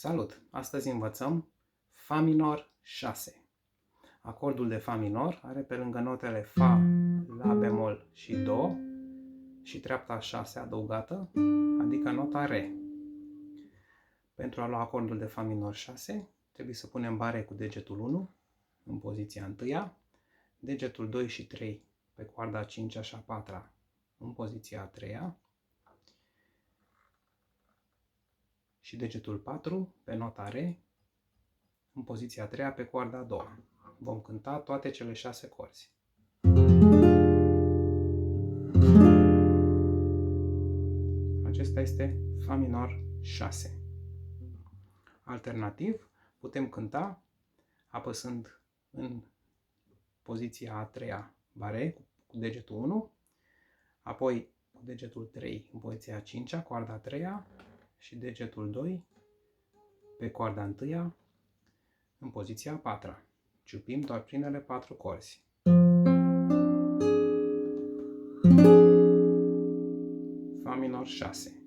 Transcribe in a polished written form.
Salut! Astăzi învățăm Fa minor 6. Acordul de Fa minor are pe lângă notele Fa, La bemol și Do și treapta 6 adăugată, adică nota Re. Pentru a lua acordul de Fa minor 6, trebuie să punem bare cu degetul 1 în poziția 1, degetul 2 și 3 pe coarda 5 și a 4 în poziția a 3 și degetul 4 pe nota Re în poziția a 3 pe coarda a 2. Vom cânta toate cele 6 corzi. Acesta este Fa minor 6. Alternativ, putem cânta apăsând în poziția a 3 bare cu degetul 1, apoi cu degetul 3 în poziția a 5, coarda a 3 și degetul 2 pe coarda 1 în poziția a 4. Ciupim doar primele 4 corzi. Fa minor 6.